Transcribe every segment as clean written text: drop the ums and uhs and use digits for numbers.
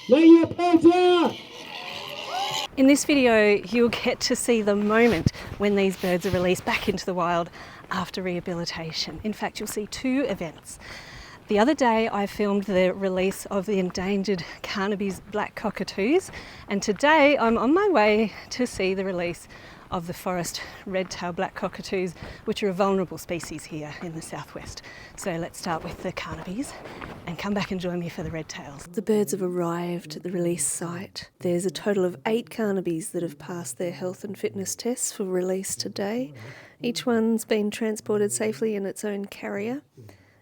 Lay your pants out! In this video, you'll get to see the moment when these birds are released back into the wild after rehabilitation. In fact, you'll see two events. The other day, I filmed the release of the endangered Carnaby's black cockatoos, and today I'm on my way to see the release of the forest red-tailed black cockatoos, which are a vulnerable species here in the southwest. So let's start with the Carnabys and come back and join me for the red-tails. The birds have arrived at the release site. There's a total of 8 Carnabys that have passed their health and fitness tests for release today. Each one's been transported safely in its own carrier.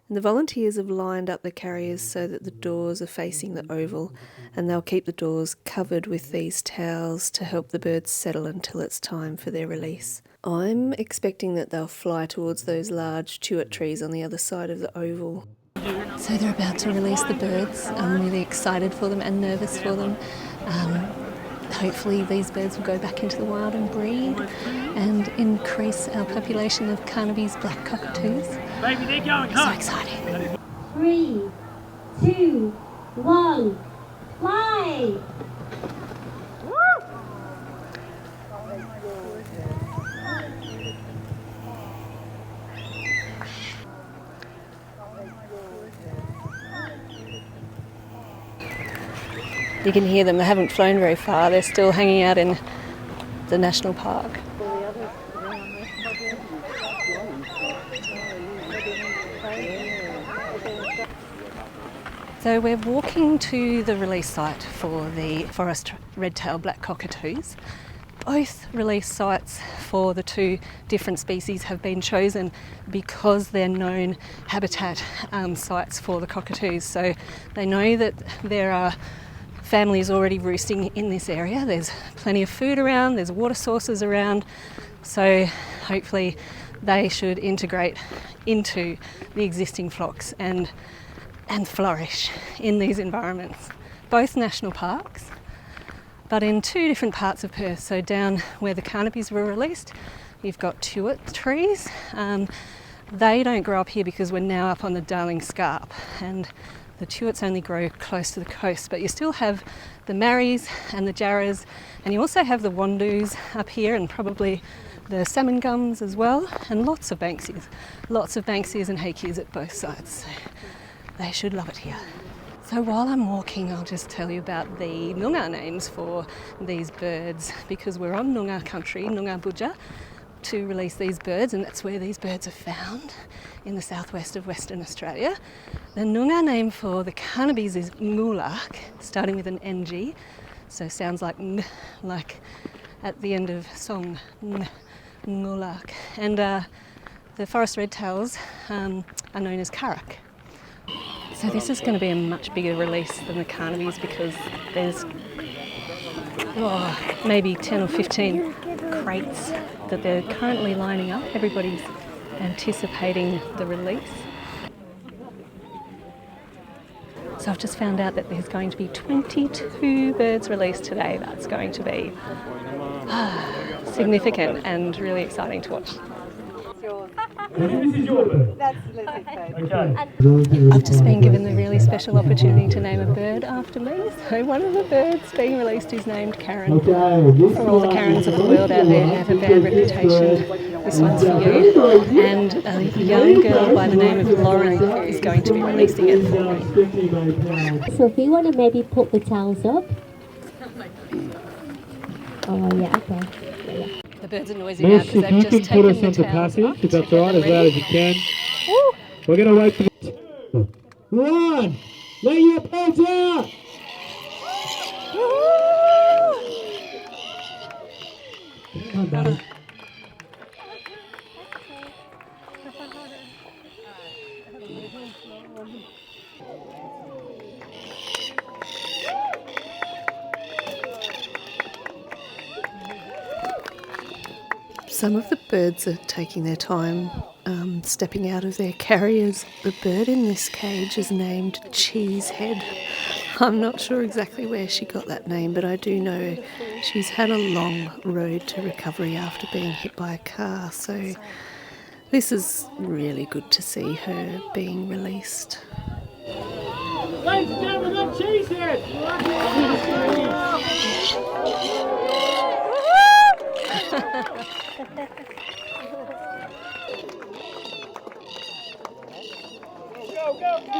And the volunteers have lined up the carriers so that the doors are facing the oval, and they'll keep the doors covered with these towels to help the birds settle until it's time for their release. I'm expecting that they'll fly towards those large tuart trees on the other side of the oval. So they're about to release the birds. I'm really excited for them and nervous for them. Hopefully these birds will go back into the wild and breed and increase our population of Carnaby's black cockatoos. Baby, they're going home. So exciting. 3, 2, 1, fly! You can hear them, they haven't flown very far, they're still hanging out in the national park. So we're walking to the release site for the forest red-tailed black cockatoos. Both release sites for the two different species have been chosen because they're known habitat sites for the cockatoos. So they know that there are families already roosting in this area. There's plenty of food around, there's water sources around, so hopefully they should integrate into the existing flocks and flourish in these environments. Both national parks, but in two different parts of Perth. So down where the Carnabys were released, you've got Tuart trees. They don't grow up here because we're now up on the Darling Scarp, and the Tuarts only grow close to the coast, but you still have the Marris and the Jarrahs, and you also have the Wandoos up here, and probably the salmon gums as well, and lots of Banksias. Lots of Banksias and Hakeas at both sides. So they should love it here. So while I'm walking, I'll just tell you about the Noongar names for these birds, because we're on Noongar country, Noongar Budja, to release these birds, and that's where these birds are found, in the southwest of Western Australia. The Noongar name for the Carnabys is Ngulak, starting with an NG, so sounds like ng, like at the end of song, Ngulak. And the forest red-tails are known as Karak. So this is going to be a much bigger release than the Carnabys because there's maybe 10 or 15 crates that they're currently lining up. Everybody's anticipating the release. So I've just found out that there's going to be 22 birds released today. That's going to be significant and really exciting to watch. This is your bird. That's Lizzie's bird. Okay. I've just been given the really special opportunity to name a bird after me. So one of the birds being released is named Karen. For all the Karens of the world out there who have a bad reputation, this one's for you. And a young girl by the name of Lauren is going to be releasing it for me. So if you want to maybe put the towels up. Oh yeah, okay. Yeah. The birds are noisy now Miss, because if they've you just can put taken us the onto towels passage, off if that's to all right, get as loud as you can. We're going to wait for the... 1, lay your pants out! Come on, buddy. Some of the birds are taking their time stepping out of their carriers. The bird in this cage is named Cheesehead. I'm not sure exactly where she got that name, but I do know she's had a long road to recovery after being hit by a car, so this is really good to see her being released. Ladies and gentlemen, that's Cheesehead! Go, go, go!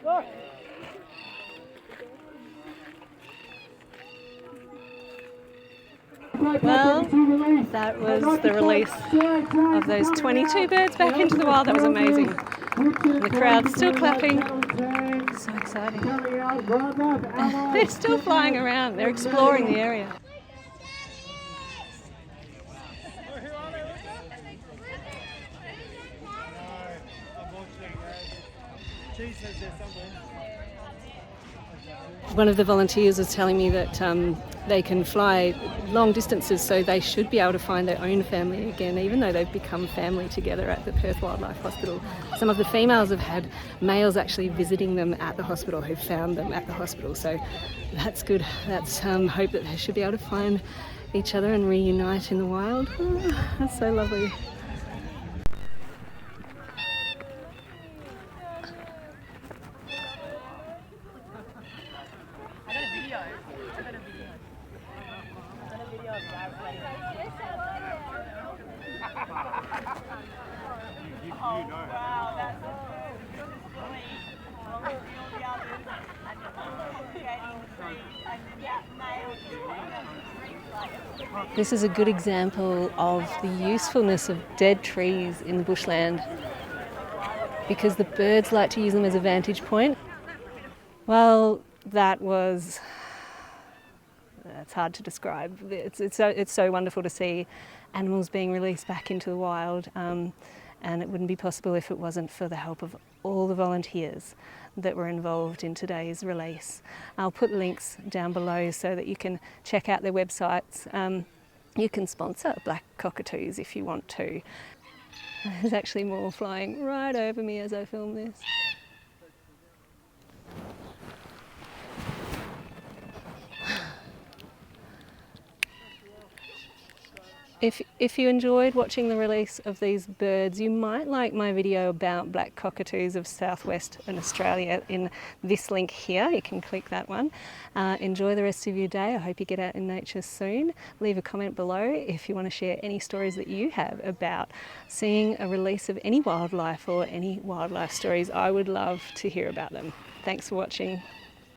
Look! Well, that was the release of those 22 birds back into the wild. That was amazing. The crowd's still clapping. So exciting. They're still flying around. They're exploring the area. One of the volunteers was telling me that they can fly long distances, so they should be able to find their own family again, even though they've become family together at the Perth Wildlife Hospital. Some of the females have had males actually visiting them at the hospital who found them at the hospital, so that's good. That's hope that they should be able to find each other and reunite in the wild. Oh, that's so lovely. This is a good example of the usefulness of dead trees in the bushland, because the birds like to use them as a vantage point. Well, that's hard to describe. It's so wonderful to see animals being released back into the wild, and it wouldn't be possible if it wasn't for the help of all the volunteers that were involved in today's release. I'll put links down below so that you can check out their websites. You can sponsor black cockatoos if you want to. There's actually more flying right over me as I film this. If you enjoyed watching the release of these birds, you might like my video about black cockatoos of southwest Australia in this link here. You can click that one. Enjoy the rest of your day. I hope you get out in nature soon. Leave a comment below if you want to share any stories that you have about seeing a release of any wildlife or any wildlife stories. I would love to hear about them. Thanks for watching.